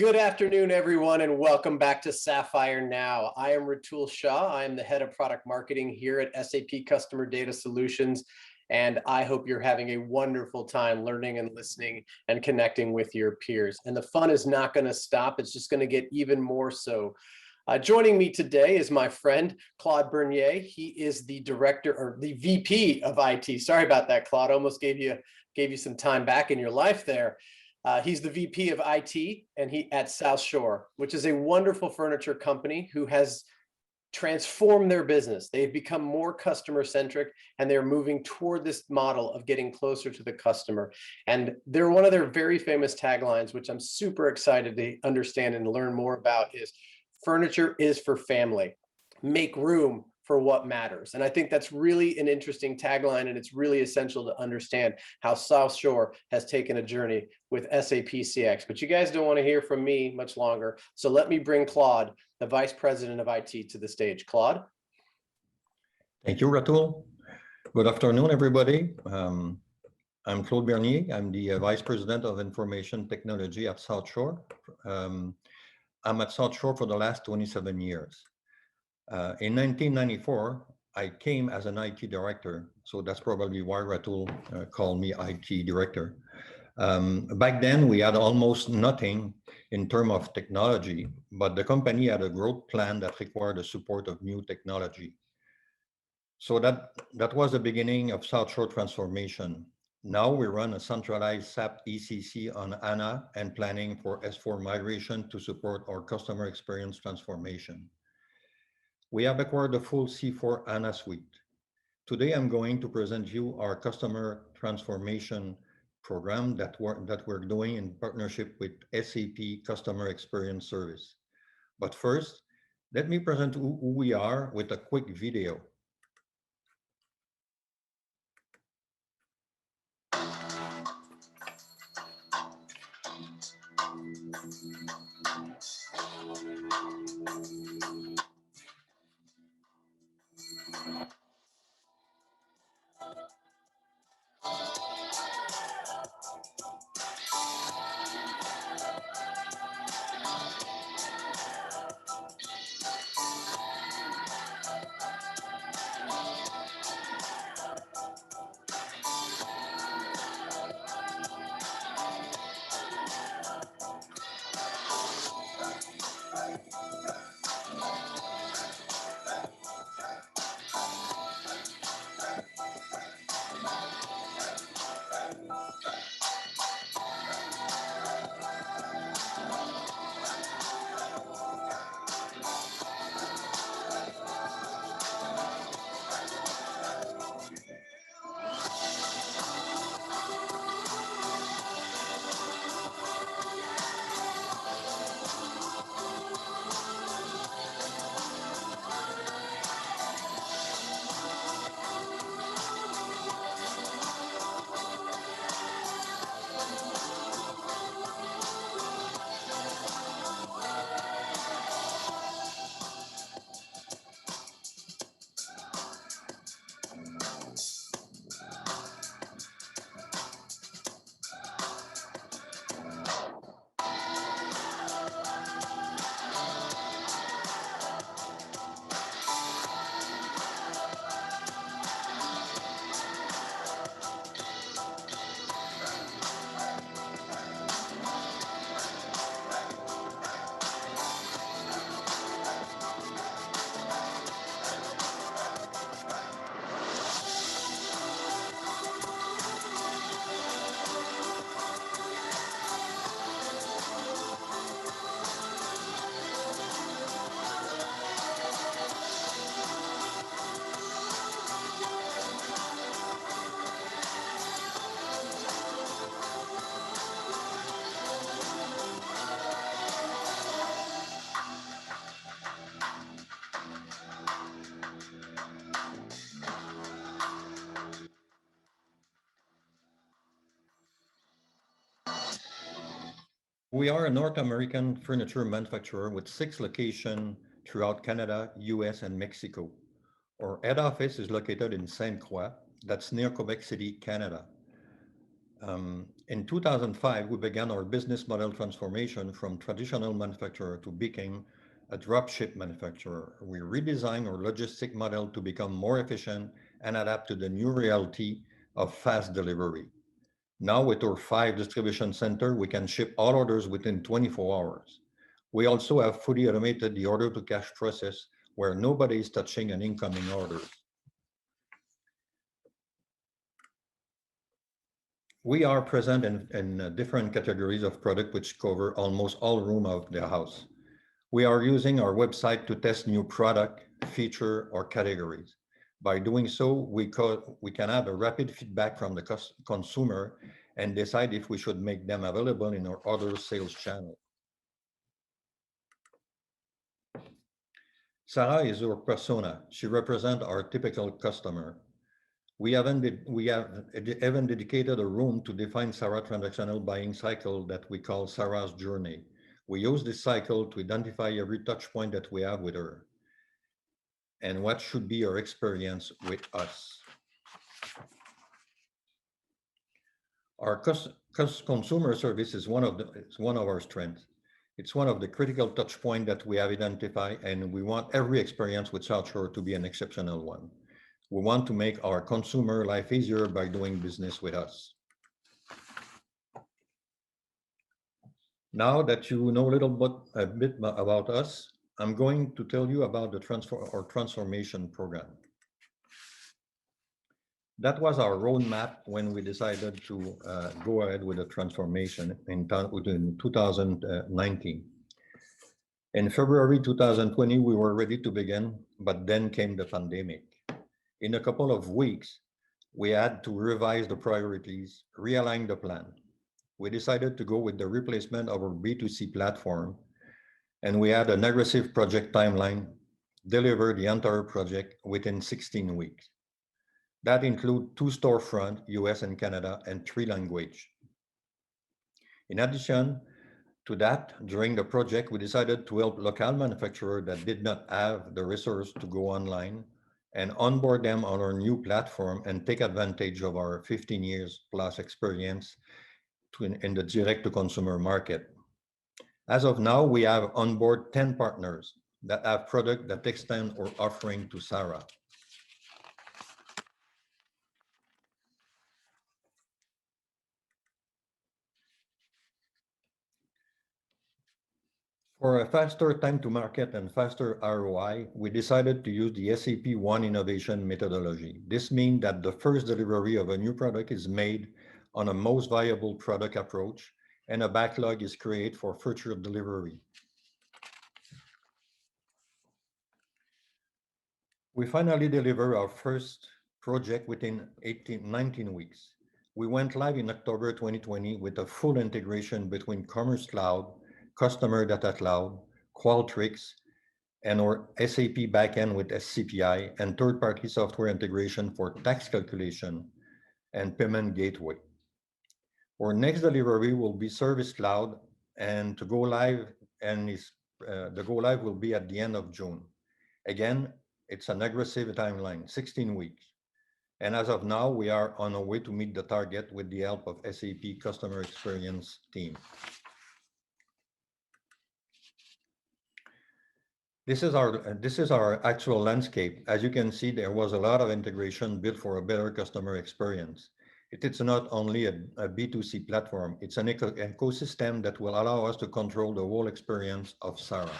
Good afternoon, everyone, and welcome back to Sapphire Now. I am Ratul Shah. I am the head of product marketing here at SAP Customer Data Solutions, and I hope you're having a wonderful time learning and listening and connecting with your peers. And the fun is not going to stop. It's just going to get even more so. Joining me today is my friend, Claude Bernie. He is the director or the VP of IT. Sorry about that, Claude. Almost gave you some time back in your life there. He's the VP of IT and he at South Shore, which is a wonderful furniture company who has transformed their business. They've become more customer centric and they're moving toward this model of getting closer to the customer. And they're one of their very famous taglines, which I'm super excited to understand and learn more about, is furniture is for family. Make room for what matters. And I think that's really an interesting tagline, and it's really essential to understand how South Shore has taken a journey with SAP CX. But you guys don't want to hear from me much longer. So let me bring Claude, the Vice President of IT, to the stage. Claude. Thank you, Ratul. Good afternoon, everybody. I'm Claude Bernie. I'm the Vice President of Information Technology at South Shore. I'm at South Shore for the last 27 years. In 1994, I came as an IT director, so that's probably why Ratul called me IT director. Back then, we had almost nothing in terms of technology, but the company had a growth plan that required the support of new technology. So that was the beginning of South Shore transformation. Now we run a centralized SAP ECC on HANA and planning for S4 migration to support our customer experience transformation. We have acquired the full C4 HANA suite. Today, I'm going to present you our customer transformation program that we're doing in partnership with SAP Customer Experience Service. But first, let me present who we are with a quick video. We are a North American furniture manufacturer with 6 locations throughout Canada, US, and Mexico. Our head office is located in Sainte-Croix, that's near Quebec City, Canada. In 2005, we began our business model transformation from traditional manufacturer to become a dropship manufacturer. We redesigned our logistic model to become more efficient and adapt to the new reality of fast delivery. Now with our 5 distribution centers, we can ship all orders within 24 hours. We also have fully automated the order to cash process where nobody is touching an incoming order. We are present in different categories of product which cover almost all rooms of the house. We are using our website to test new product, feature, or categories. By doing so, we can have a rapid feedback from the consumer and decide if we should make them available in our other sales channel. Sarah is our persona. She represents our typical customer. We have even dedicated a room to define Sarah's transactional buying cycle that we call Sarah's journey. We use this cycle to identify every touch point that we have with her and what should be her experience with us. Our consumer service is one of our strengths. It's one of the critical touch points that we have identified, and we want every experience with South Shore to be an exceptional one. We want to make our consumer life easier by doing business with us. Now that you know a bit about us, I'm going to tell you about our transformation program. That was our roadmap when we decided to go ahead with the transformation in 2019. In February 2020, we were ready to begin, but then came the pandemic. In a couple of weeks, we had to revise the priorities, realign the plan. We decided to go with the replacement of our B2C platform, and we had an aggressive project timeline, deliver the entire project within 16 weeks. That includes 2 storefronts, US and Canada, and 3 languages. In addition to that, during the project, we decided to help local manufacturers that did not have the resources to go online and onboard them on our new platform and take advantage of our 15 years plus experience in the direct-to-consumer market. As of now, we have on board 10 partners that have products that extend our offering to Sarah. For a faster time to market and faster ROI, we decided to use the SAP One Innovation Methodology. This means that the first delivery of a new product is made on a most viable product approach, and a backlog is created for future delivery. We finally delivered our first project within 19 weeks. We went live in October 2020 with a full integration between Commerce Cloud, Customer Data Cloud, Qualtrics, and our SAP backend with SCPI, and third-party software integration for tax calculation and payment gateway. Our next delivery will be Service Cloud, and to go live, the go live will be at the end of June. Again, it's an aggressive timeline, 16 weeks. And as of now, we are on our way to meet the target with the help of SAP Customer Experience team. This is our actual landscape. As you can see, there was a lot of integration built for a better customer experience. It's not only a B2C platform, it's an ecosystem that will allow us to control the whole experience of Sarah.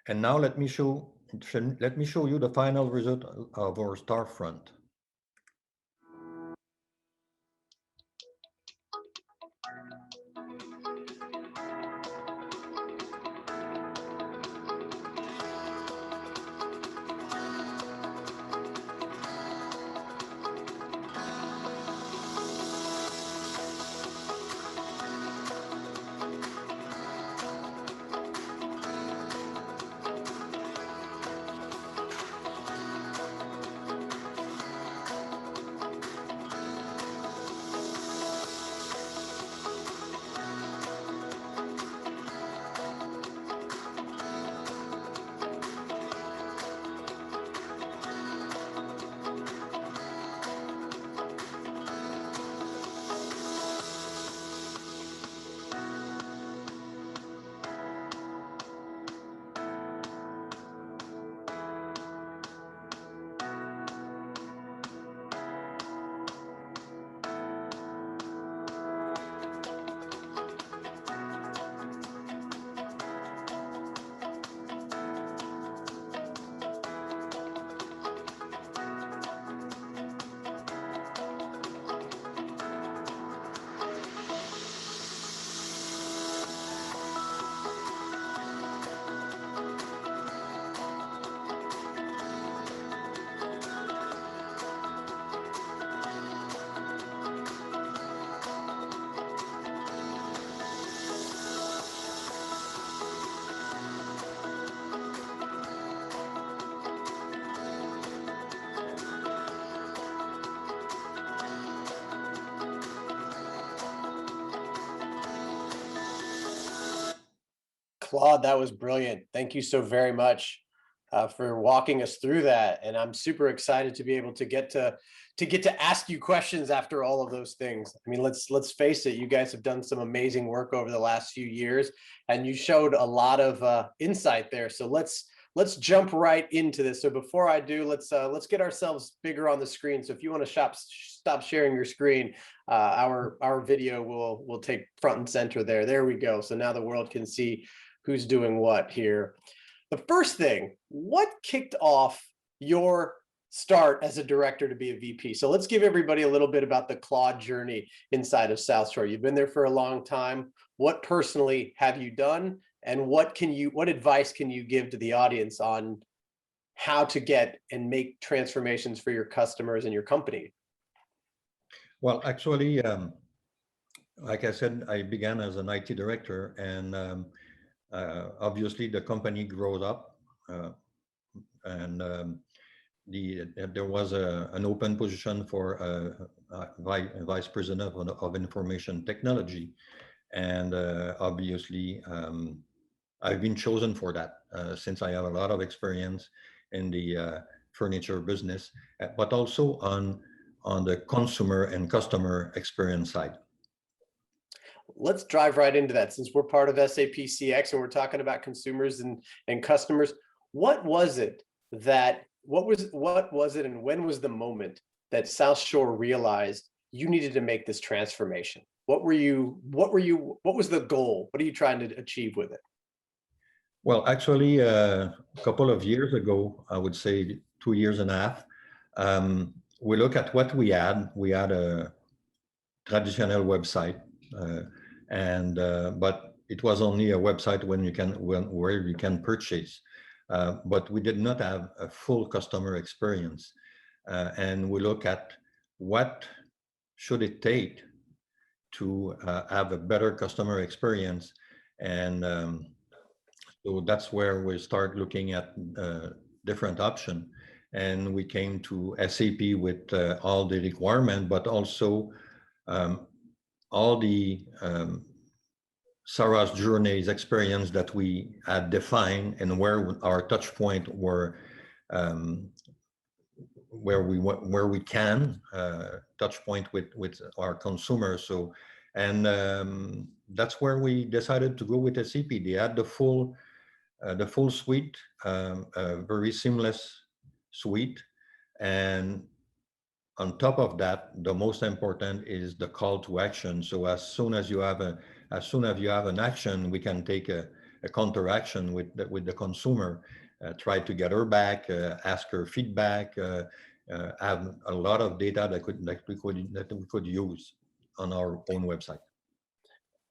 And now let me show you the final result of our storefront. Claude, that was brilliant. Thank you so very much for walking us through that. And I'm super excited to be able to get to ask you questions after all of those things. I mean, let's face it, you guys have done some amazing work over the last few years, and you showed a lot of insight there. So let's jump right into this. So before I do, let's get ourselves bigger on the screen. So if you want to stop sharing your screen, our video will take front and center there. There we go. So now the world can see who's doing what here. The first thing, what kicked off your start as a director to be a VP? So let's give everybody a little bit about the Claude journey inside of South Shore. You've been there for a long time. What personally have you done, and what advice can you give to the audience on how to get and make transformations for your customers and your company? Well, actually, like I said, I began as an IT director, and obviously the company grows up, and there was an open position for vice president of information technology, and obviously I've been chosen for that since I have a lot of experience in the furniture business, but also on the consumer and customer experience side. Let's dive right into that, since we're part of SAP CX and we're talking about consumers and customers. What was it and when was the moment that South Shore realized you needed to make this transformation? What was the goal? What are you trying to achieve with it? Well, actually, a couple of years ago, I would say 2.5 years, we look at what we had. We had a traditional website, but it was only a website where you can purchase. But we did not have a full customer experience, and we look at what should it take to have a better customer experience, and so that's where we start looking at different options, and we came to SAP with all the requirement, but also all the Sarah's journey's experience that we had defined, and where our touch point were, where we can touch point with our consumers. So, and that's where we decided to go with SAP. They had the full suite, very seamless suite, and on top of that, the most important is the call to action. So as soon as you have an action, we can take a counter action with the consumer, try to get her back, ask her feedback, have a lot of data that we could use on our own website.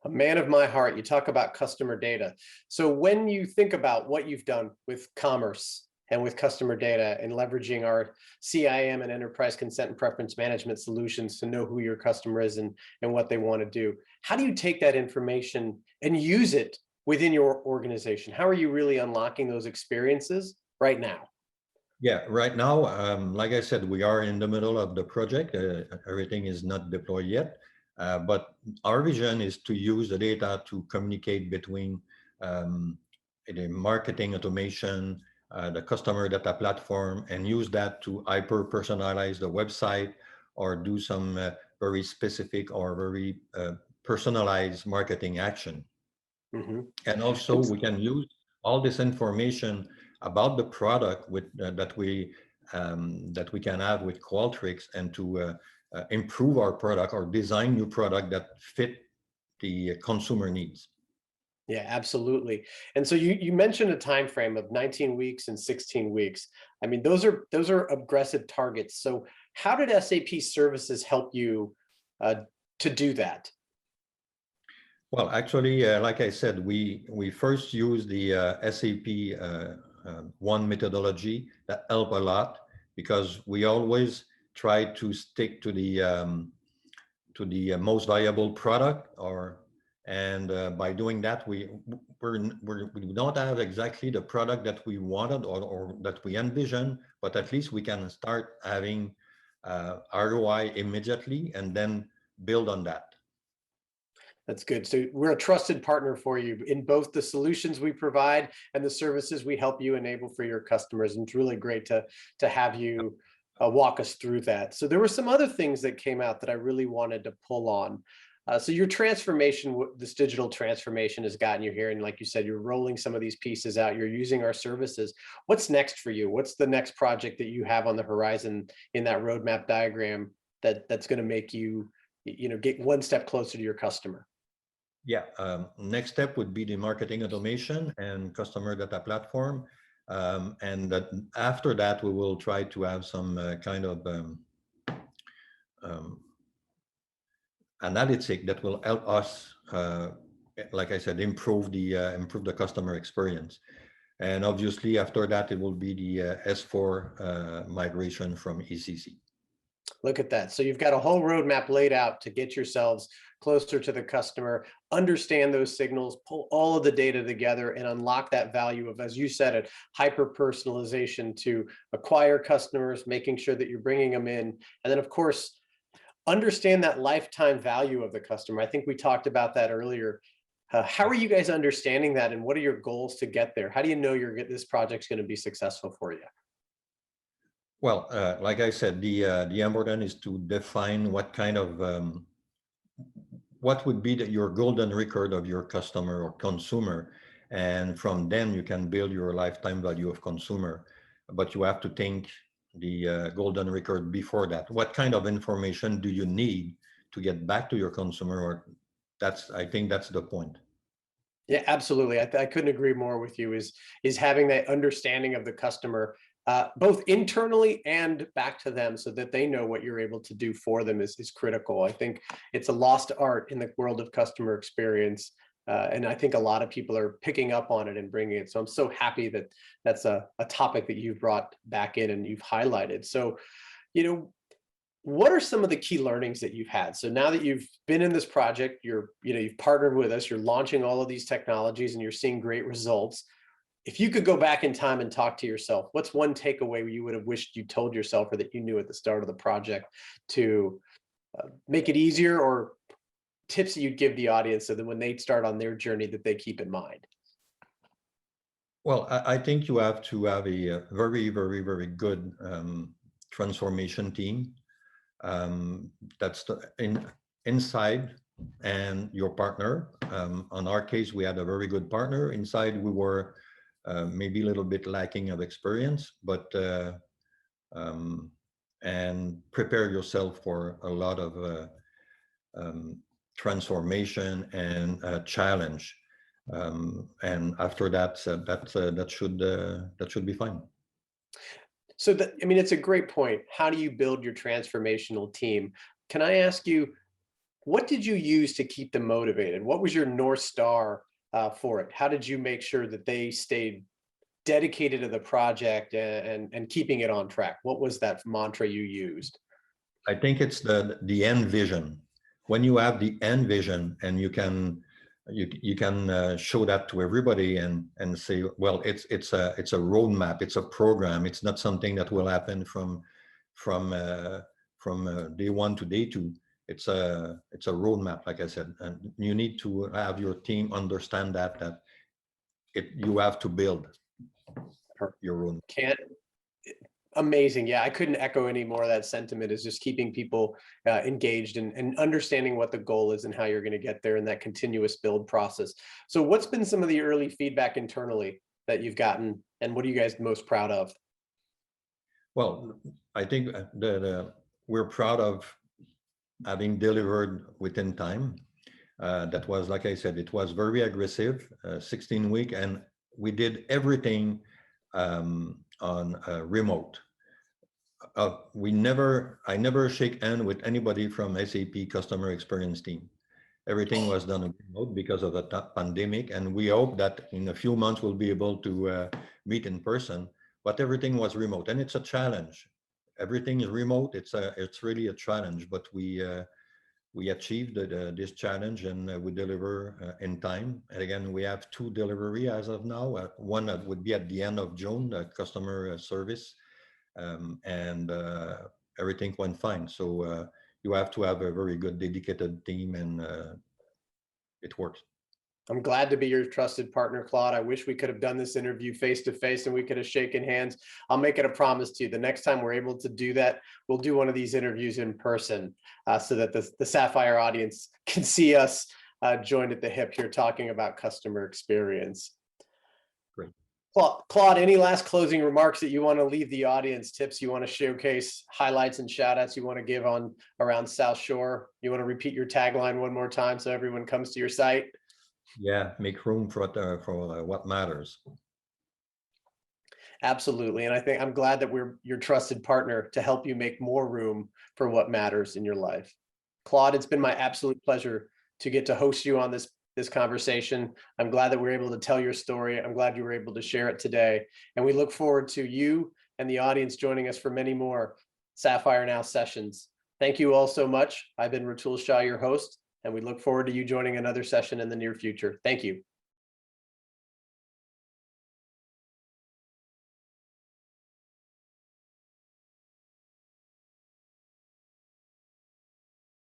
A man of my heart. You talk about customer data. So when you think about what you've done with commerce and with customer data and leveraging our CIM and enterprise consent and preference management solutions to know who your customer is and what they want to do, how do you take that information and use it within your organization? How are you really unlocking those experiences right now? Yeah, right now, like I said, we are in the middle of the project. Everything is not deployed yet, but our vision is to use the data to communicate between the marketing automation, the customer data platform, and use that to hyper personalize the website or do some very specific or very personalized marketing action. Mm-hmm. And also we can use all this information about the product that we can have with Qualtrics, and to improve our product or design new product that fit the consumer needs. Yeah, absolutely. And so you mentioned a time frame of 19 weeks and 16 weeks. I mean, those are aggressive targets. So how did SAP Services help you to do that? Well, actually, like I said, we first used the SAP One methodology that helped a lot, because we always try to stick to the most viable product, and by doing that, we don't have exactly the product that we wanted or that we envisioned, but at least we can start having ROI immediately and then build on that. That's good. So we're a trusted partner for you in both the solutions we provide and the services we help you enable for your customers. And it's really great to have you walk us through that. So there were some other things that came out that I really wanted to pull on. So your transformation, this digital transformation has gotten you here. And like you said, you're rolling some of these pieces out. You're using our services. What's next for you? What's the next project that you have on the horizon in that roadmap diagram that's going to make you, get one step closer to your customer? Yeah, next step would be the marketing automation and customer data platform. And that after that, we will try to have some kind of analytic that will help us, like I said, improve the customer experience. And obviously, after that, it will be the S4 migration from ECC. Look at that. So you've got a whole roadmap laid out to get yourselves closer to the customer, understand those signals, pull all of the data together and unlock that value of, as you said, it, hyper personalization to acquire customers, making sure that you're bringing them in. And then of course, understand that lifetime value of the customer. I think we talked about that earlier. How are you guys understanding that, and what are your goals to get there? How do you know this project's going to be successful for you? Well, like I said, the important is to define what kind of what would be your golden record of your customer or consumer, and from then you can build your lifetime value of consumer. But you have to think the golden record before that. What kind of information do you need to get back to your consumer? Or I think that's the point. Yeah, absolutely. I couldn't agree more with you. Is having that understanding of the customer, both internally and back to them, so that they know what you're able to do for them is critical. I think it's a lost art in the world of customer experience, and I think a lot of people are picking up on it and bringing it. So I'm so happy that that's a topic that you've brought back in and you've highlighted. So, what are some of the key learnings that you've had? So now that you've been in this project, you've partnered with us, you're launching all of these technologies and you're seeing great results. If you could go back in time and talk to yourself, what's one takeaway you would have wished you told yourself or that you knew at the start of the project to make it easier, or tips that you'd give the audience so that when they start on their journey that they keep in mind? Well, I think you have to have a very, very, very good transformation team. That's inside and your partner. On our case, we had a very good partner. Inside, we were maybe a little bit lacking of experience, but and prepare yourself for a lot of transformation and challenge. And after that, that should be fine. So it's a great point. How do you build your transformational team? Can I ask you, what did you use to keep them motivated? What was your North Star for it? How did you make sure that they stayed dedicated to the project and keeping it on track? What was that mantra you used? I think it's the end vision. When you have the end vision and you can show that to everybody and say, well, it's a roadmap, it's a program. It's not something that will happen from day one to day two. It's a roadmap, like I said, and you need to have your team understand that you have to build your roadmap. Amazing. Yeah, I couldn't echo any more of that sentiment. Is just keeping people engaged and understanding what the goal is and how you're going to get there in that continuous build process. So what's been some of the early feedback internally that you've gotten, and what are you guys most proud of? Well, I think we're proud of having delivered within time. That was, like I said, it was very aggressive, 16 week, and we did everything on remote. I never shake hand with anybody from SAP Customer Experience team. Everything was done remote because of the pandemic, and we hope that in a few months we'll be able to meet in person. But everything was remote, and it's a challenge. Everything is remote. It's really a challenge, but we achieved this challenge, and we deliver in time. And again, we have 2 delivery as of now. One that would be at the end of June, the customer service, and everything went fine. So you have to have a very good dedicated team, and it works. I'm glad to be your trusted partner, Claude. I wish we could have done this interview face to face and we could have shaken hands. I'll make it a promise to you. The next time we're able to do that, we'll do one of these interviews in person so that the Sapphire audience can see us joined at the hip here talking about customer experience. Great. Claude, any last closing remarks that you want to leave the audience, tips you want to showcase, highlights and shout outs you want to give on around South Shore? You want to repeat your tagline one more time so everyone comes to your site? Yeah, make room for what matters. Absolutely. And I think I'm glad that we're your trusted partner to help you make more room for what matters in your life. Claude, it's been my absolute pleasure to get to host you on this conversation. I'm glad that we're able to tell your story. I'm glad you were able to share it today. And we look forward to you and the audience joining us for many more Sapphire Now sessions. Thank you all so much. I've been Ratul Shah, your host, and we look forward to you joining another session in the near future. Thank you.